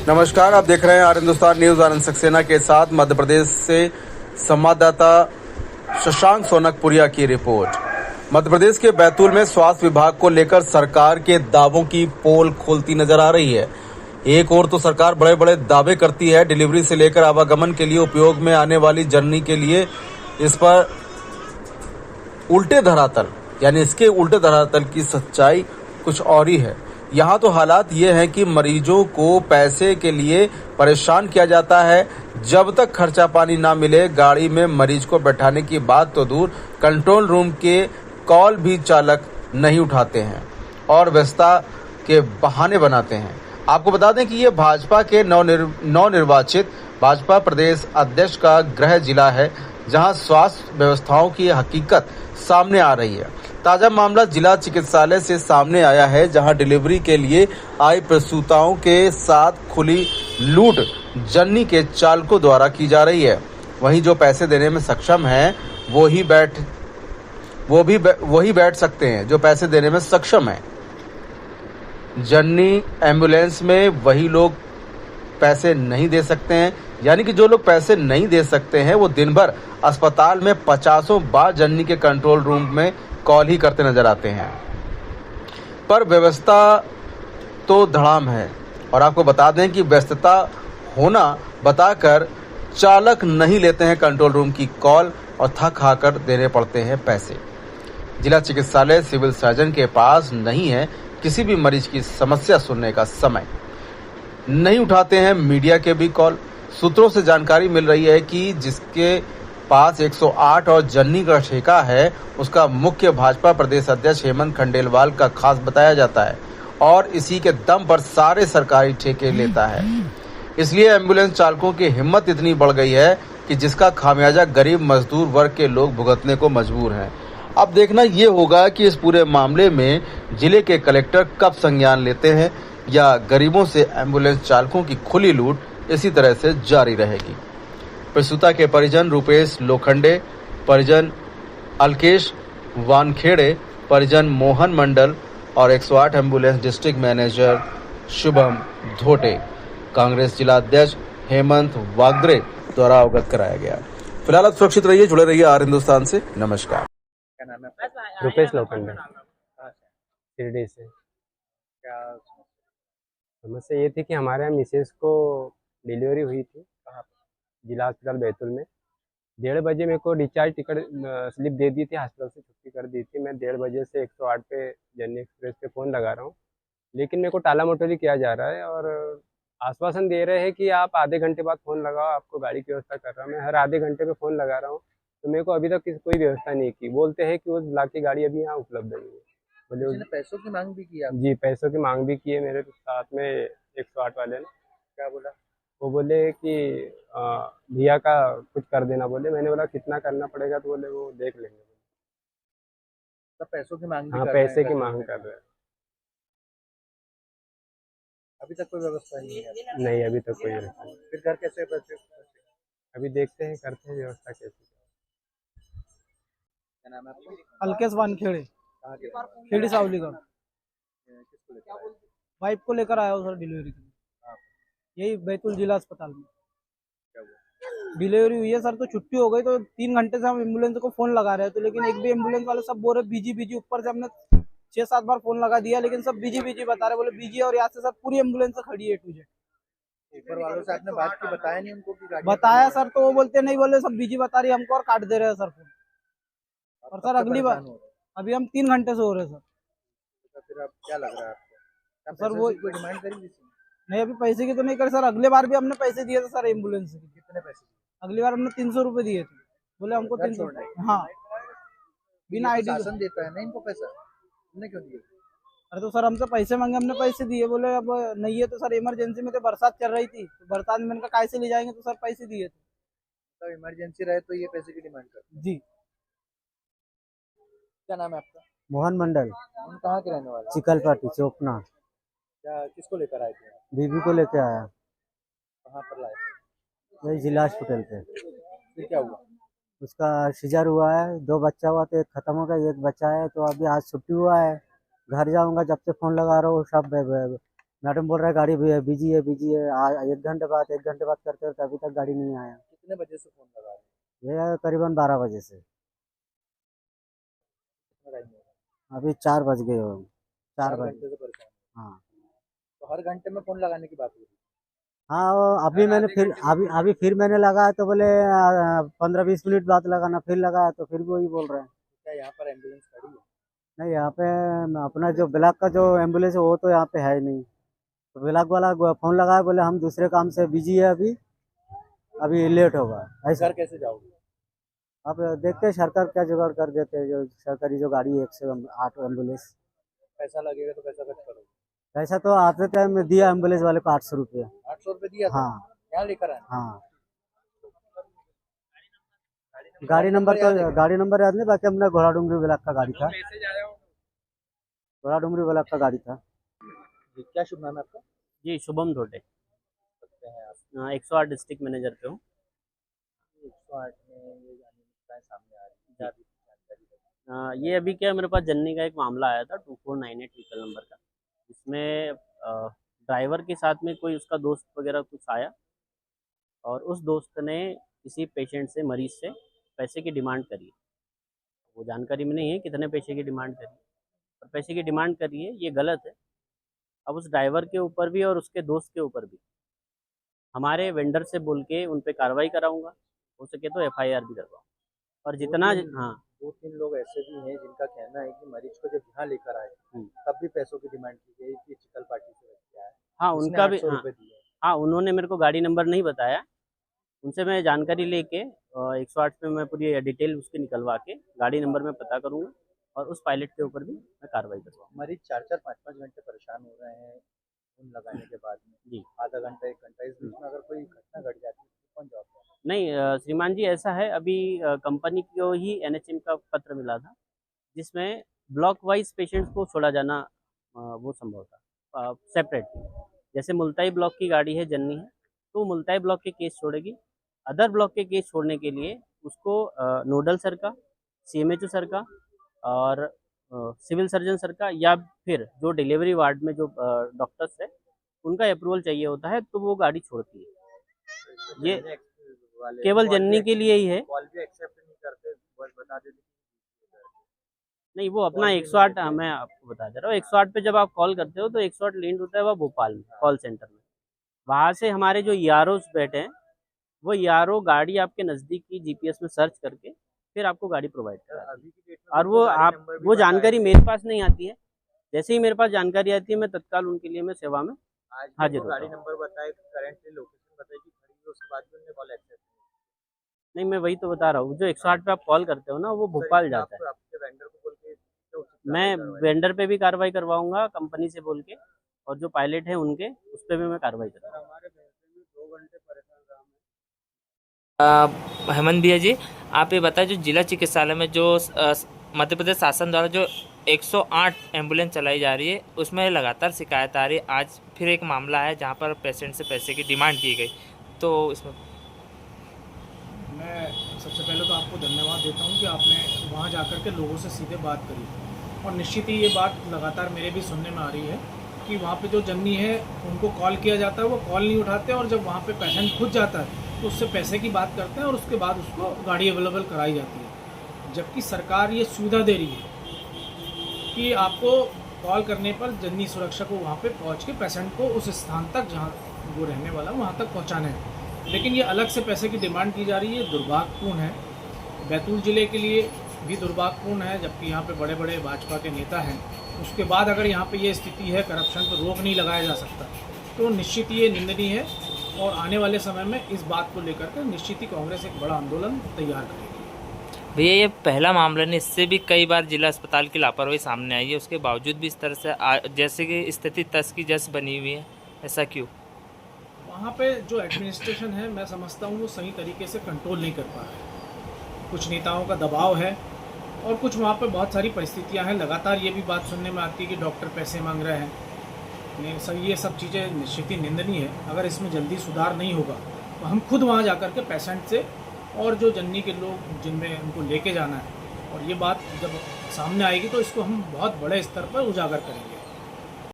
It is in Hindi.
नमस्कार, आप देख रहे हैं आर हिंदुस्तान न्यूज। आनंद सक्सेना के साथ मध्य प्रदेश से संवाददाता शशांक सोनकपुरिया की रिपोर्ट। मध्य प्रदेश के बैतूल में स्वास्थ्य विभाग को लेकर सरकार के दावों की पोल खोलती नजर आ रही है। एक ओर तो सरकार बड़े बड़े दावे करती है, डिलीवरी से लेकर आवागमन के लिए उपयोग में आने वाली जर्नी के लिए इस पर उल्टे धरातल यानी इसके उल्टे धरातल की सच्चाई कुछ और ही है। यहाँ तो हालात ये हैं कि मरीजों को पैसे के लिए परेशान किया जाता है। जब तक खर्चा पानी ना मिले गाड़ी में मरीज को बैठाने की बात तो दूर, कंट्रोल रूम के कॉल भी चालक नहीं उठाते हैं और व्यस्तता के बहाने बनाते हैं। आपको बता दें कि ये भाजपा के नवनिर्वाचित भाजपा प्रदेश अध्यक्ष का गृह जिला है, जहां स्वास्थ्य व्यवस्थाओं की हकीकत सामने आ रही है। ताजा मामला जिला चिकित्सालय से सामने आया है, जहां डिलीवरी के लिए आई प्रसूताओं के साथ खुली लूट जर्नी के चालकों द्वारा की जा रही है। वहीं जो पैसे देने में सक्षम हैं वही बैठ सकते हैं जो पैसे देने में सक्षम हैं। जर्नी एम्बुलेंस में वही लोग पैसे नहीं दे सकते हैं, यानी कि जो लोग पैसे नहीं दे सकते हैं वो दिन भर अस्पताल में 50 बार जर्नी के कंट्रोल रूम में कॉल ही करते नजर आते हैं। पर व्यवस्था तो धड़ाम है और आपको बता दें कि व्यस्तता होना बताकर चालक नहीं लेते हैं कंट्रोल रूम की कॉल और थक हाकर देने पड़ते हैं पैसे। जिला चिकित्सालय सिविल सर्जन के पास नहीं है किसी भी मरीज की समस्या सुनने का समय। नहीं उठाते हैं मीडिया के भी कॉल। सूत्रों से जानकारी मिल रही है कि जिसके पास 108 और जर्नी का ठेका है उसका मुख्य भाजपा प्रदेश अध्यक्ष हेमंत खंडेलवाल का खास बताया जाता है और इसी के दम पर सारे सरकारी ठेके लेता है। इसलिए एम्बुलेंस चालकों की हिम्मत इतनी बढ़ गई है कि जिसका खामियाजा गरीब मजदूर वर्ग के लोग भुगतने को मजबूर हैं। अब देखना ये होगा कि इस पूरे मामले में जिले के कलेक्टर कब संज्ञान लेते हैं या गरीबों से एम्बुलेंस चालकों की खुली लूट इसी तरह से जारी रहेगी। प्रसूता के परिजन रूपेश लोखंडे, परिजन अलकेश वानखेड़े, परिजन मोहन मंडल और 108 ambulance district manager Shubham Dhote Congress जिला अध्यक्ष हेमंत वागदरे द्वारा अवगत कराया गया। फिलहाल आप सुरक्षित रहिए, जुड़े रहिए आर हिंदुस्तान से। नमस्कार। क्या नाम है? रुपेश लोखंडे, शिरडी से। क्या समस्या ये थी कि हमारे यहाँ मिसेज को डिलीवरी हुई थी जिला अस्पताल बैतूल में। 1:30 बजे मेरे को डिस्चार्ज टिकट स्लिप दे दी थी, हॉस्पिटल से छुट्टी कर दी थी। मैं 1:30 बजे से 108 पे जर्नी एक्सप्रेस पे फ़ोन लगा रहा हूँ, लेकिन मेरे को टाला मटोली किया जा रहा है और आश्वासन दे रहे हैं कि आप आधे घंटे बाद फ़ोन लगाओ, आपको गाड़ी की व्यवस्था कर रहा हूँ। मैं हर आधे घंटे पे फ़ोन लगा रहा हूँ तो मेरे को अभी तक कोई व्यवस्था नहीं की। बोलते हैं कि वो बुला के गाड़ी अभी यहाँ उपलब्ध नहीं है। बोले पैसों की मांग भी की आप? जी, पैसों की मांग भी की है मेरे साथ में 108 वाले ने। क्या बोला? वो बोले कि भैया का कुछ कर देना बोले। मैंने बोला कितना करना पड़ेगा, तो बोले वो देख लेंगे। सब पैसों की मांग भी हाँ, कर रहे पैसे हैं, की मांग कर रहे हैं। अभी तक कोई व्यवस्था नहीं है? नहीं, अभी तक कोई व्यवस्था नहीं। फिर घर कैसे पैसे? अभी देखते हैं, करते हैं व्यवस्था कैसे। क्या नाम है आपका? अलकेश वानखेड़े, कहाँ के? खेड़ी सावलीगढ़। किसको लेकर आए? वाइफ को लेकर आया हूँ सर डिलीवरी के लिए, यही बैतूल जिला अस्पताल में क्या हुआ? डिलीवरी हुई है सर। तो छुट्टी हो गई तो 3 घंटे से हम एम्बुलेंस को फोन लगा रहे हैं, तो लेकिन एक भी एम्बुलेंस वाले सब बोल रहे बिजी। ऊपर से हमने 6-7 बार फोन लगा दिया, लेकिन सब बिजी बता रहे, बोले बिजी। और यहाँ से सर पूरी एम्बुलेंस खड़ी है टू जेड। ऊपर वालों से आपने बात की, बताया नहीं उनको कि गाड़ी? बताया सर, तो वो बोलते नहीं, बोले सब बिजी बता रही हमको और काट दे रहे हैं सर फोन। और सर अगली बार अभी हम 3 घंटे से हो रहे सर। तो फिर अब क्या लग रहा है आपको? सर वो कोई डिमांड करी किसी ने? नहीं, अभी पैसे की तो नहीं करे सर। अगले बार भी हमने पैसे दिए थे सर एम्बुलेंस के। कितने पैसे? अगली बार हमने 300 रुपए दिए थे, बोले हमको 300। हाँ, बिना आईडी शासन देता है ना इनको पैसा, तुमने क्यों दिए? अरे तो सर हमसे पैसे मांगे, हमने पैसे दिए। बोले अब नहीं है तो सर इमरजेंसी में, तो बरसात चल रही थी, तो बरसात में मैंने कहा कैसे ले जाएंगे, तो सर पैसे दिए थे। तो इमरजेंसी रहे तो ये पैसे की डिमांड करते? जी। क्या नाम है आपका? मोहन मंडल, हम कहाँ के रहने वाले? चिकलपाटी चोपना। क्या किसको लेकर आए थे? बीबी को लेके आया, कहाँ पर लाए थे? यही जिला हॉस्पिटल पे। फिर क्या हुआ? उसका सीजर हुआ है, 2 बच्चा हुआ तो एक खत्म हो गया, एक बच्चा है। तो अभी आज छुट्टी हुआ है, घर जाऊंगा। जब से फोन लगा रहा हूँ सब मैडम बोल रहा है गाड़ी बिजी है बिजी है। 1 घंटे बाद करते करते अभी तक गाड़ी नहीं आया। कितने बजे से फोन लगा रहे हैं? ये करीबन 12 बजे से। कितना टाइम हो गया? अभी 4 बज गए हो। 4 4 बजे। घंटे से परेशान हैं। हाँ तो हर घंटे में फोन लगाने की बात हो रही है। हाँ, वो अभी मैंने फिर अभी फिर मैंने लगाया तो बोले 15-20 मिनट बाद लगाना। फिर लगाया तो फिर भी वही बोल रहे हैं। क्या यहाँ पर एम्बुलेंस खड़ी है? नहीं, यहाँ पे अपना जो ब्लॉक का जो एम्बुलेंस है वो तो यहाँ पे है ही नहीं। तो ब्लॉक वाला फोन लगाया, बोले हम दूसरे काम से बिजी है, अभी लेट होगा ऐसा। घर कैसे जाओगे? अब देखते हैं सरकार क्या जुगाड़ कर देते हैं। जो सरकारी जो गाड़ी है 108 एम्बुलेंस। पैसा लगेगा तो पैसा खर्च करोगे? पैसा तो आते टाइम दिया एम्बुलेंस वाले को 800 रुपये। 800 रुपये दिया था? हाँ यहाँ लेकर आए? हाँ। गाड़ी नंबर याद नहीं, बाकी अपना घोड़ा डूंगरी ब्लॉक का गाड़ी था। घोड़ा डूंगरी ब्लॉक का गाड़ी था। जी, क्या शुभ नाम है आपका? जी, शुभम धोटे। सकते हैं आप? 108 डिस्ट्रिक्ट मैनेजर पे हूँ। 108 में ये जानकारी सामने आ रही है, क्या अभी जानकारी है? ये अभी क्या मेरे पास जननी का एक मामला आया था 2498 व्हीकल नंबर का, जिसमें ड्राइवर के साथ में कोई उसका दोस्त वगैरह कुछ आया और उस दोस्त ने किसी पेशेंट से, मरीज से पैसे की डिमांड करी। वो जानकारी में नहीं है कितने पैसे की डिमांड करी, और पैसे की डिमांड करी है, ये गलत है। अब उस ड्राइवर के ऊपर भी और उसके दोस्त के ऊपर भी हमारे वेंडर से बोल के उन पे कार्रवाई कराऊंगा, हो सके तो FIR भी करवाऊँ। और जितना हाँ 2-3 लोग ऐसे भी हैं जिनका कहना है कि मरीज को जब यहाँ लेकर आए तब भी पैसों की डिमांड की गई कि चिकल पार्टी से रख आया। हाँ उनका भी 800 रुपये दिए। हाँ, उन्होंने मेरे को गाड़ी नंबर नहीं बताया। उनसे मैं जानकारी लेके 108 पे मैं पूरी डिटेल उसकी निकलवा के गाड़ी नंबर में पता करूँगा और उस पायलट के ऊपर भी मैं कार्रवाई करूँगा। मरीज 4-4, 5-5 घंटे परेशान हो रहे हैं फोन लगाने के बाद में। जी। आधा घंटा 1 घंटा, इस बीच में अगर कोई घटना घट जाती है तो कौन जवाबदार है? नहीं श्रीमान जी, ऐसा है, अभी कंपनी को ही NHM का पत्र मिला था जिसमें ब्लॉक वाइज पेशेंट्स को छोड़ा जाना वो संभव था सेपरेट। जैसे मुल्ताई ब्लॉक की गाड़ी है, जननी है, तो मुल्ताई ब्लॉक के केस छोड़ेगी। अदर ब्लॉक के केस छोड़ने के लिए उसको नोडल सर का, CMHO सर का और सिविल सर्जन सर का, या फिर जो डिलीवरी वार्ड में जो डॉक्टर्स है उनका अप्रूवल चाहिए होता है, तो वो गाड़ी छोड़ती है। ये केवल जननी के लिए ही है। कॉल भी एक्सेप्ट नहीं करते, बस बता देते। नहीं, वो अपना 108, मैं आपको बता दे रहा हूँ, 108 पे जब आप कॉल करते हो तो 108 लिंक होता है वह भोपाल में कॉल सेंटर में। वहाँ से हमारे जो EROs बैठे हैं, वो ERO गाड़ी आपके नज़दीक की GPS में सर्च करके फिर आपको गाड़ी प्रोवाइड कराती है। और वो जानकारी मेरे पास नहीं आती है। जैसे ही मेरे पास जानकारी आती है मैं तत्काल उनके लिए मैं सेवा में हाजिर होता गाड़ी हूँ। नंबर बताए, करंटली लोकेशन बताई कि खड़ी है, उसके बाद भी उन्होंने कॉल एक्सेप्ट नहीं, मैं वही तो बता रहा हूँ, जो 108 पे आप कॉल करते हो ना, वो भोपाल जाता है। आपके वेंडर को बोल के मैं वेंडर पे भी कार्रवाई करवाऊंगा कंपनी से बोल के, और जो पायलट है उनके उस पर भी मैं कार्रवाई करूँगा। हेमंत भैया जी, आप ये बताएं, जो जिला चिकित्सालय में जो मध्य प्रदेश शासन द्वारा जो 108 एम्बुलेंस चलाई जा रही है, उसमें लगातार शिकायत आ रही है। आज फिर एक मामला है जहां पर पेशेंट से पैसे की डिमांड की गई, तो इसमें मैं सबसे पहले तो आपको धन्यवाद देता हूं कि आपने वहां जाकर के लोगों से सीधे बात करी, और निश्चित ही ये बात लगातार मेरे भी सुनने में आ रही है कि वहाँ पे जो जननी है उनको कॉल किया जाता है, वो कॉल नहीं उठाते, और जब वहाँ पे पेशेंट खुद जाता है तो उससे पैसे की बात करते हैं और उसके बाद उसको गाड़ी अवेलेबल कराई जाती है। जबकि सरकार ये सुविधा दे रही है कि आपको कॉल करने पर जननी सुरक्षा को वहाँ पे पहुँच के पेशेंट को उस स्थान तक जहाँ वो रहने वाला वहाँ तक पहुँचाना है। लेकिन ये अलग से पैसे की डिमांड की जा रही है, दुर्भाग्यपूर्ण है। बैतूल ज़िले के लिए भी दुर्भाग्यपूर्ण है, जबकि यहाँ पे बड़े बड़े भाजपा के नेता हैं। उसके बाद अगर यहाँ पे ये स्थिति है, करप्शन पर रोक नहीं लगाया जा सकता, तो निश्चित ये निंदनीय है। और आने वाले समय में इस बात को लेकर के निश्चित ही कांग्रेस एक बड़ा आंदोलन तैयार करेगी। भैया ये पहला मामला नहीं, इससे भी कई बार जिला अस्पताल की लापरवाही सामने आई है, उसके बावजूद भी इस तरह से जैसे कि स्थिति तस की जस बनी हुई है, ऐसा क्यों? वहाँ पे जो एडमिनिस्ट्रेशन है, मैं समझता हूँ वो सही तरीके से कंट्रोल नहीं कर पा रहा है। कुछ नेताओं का दबाव है और कुछ वहाँ पे बहुत सारी परिस्थितियाँ हैं। लगातार ये भी बात सुनने में आती है कि डॉक्टर पैसे मांग रहे हैं। नहीं सर, ये सब चीज़ें निश्चित ही निंदनीय है। अगर इसमें जल्दी सुधार नहीं होगा तो हम खुद वहाँ जाकर के पेशेंट से और जो जननी के लोग जिनमें उनको लेके जाना है, और ये बात जब सामने आएगी तो इसको हम बहुत बड़े स्तर पर उजागर करेंगे।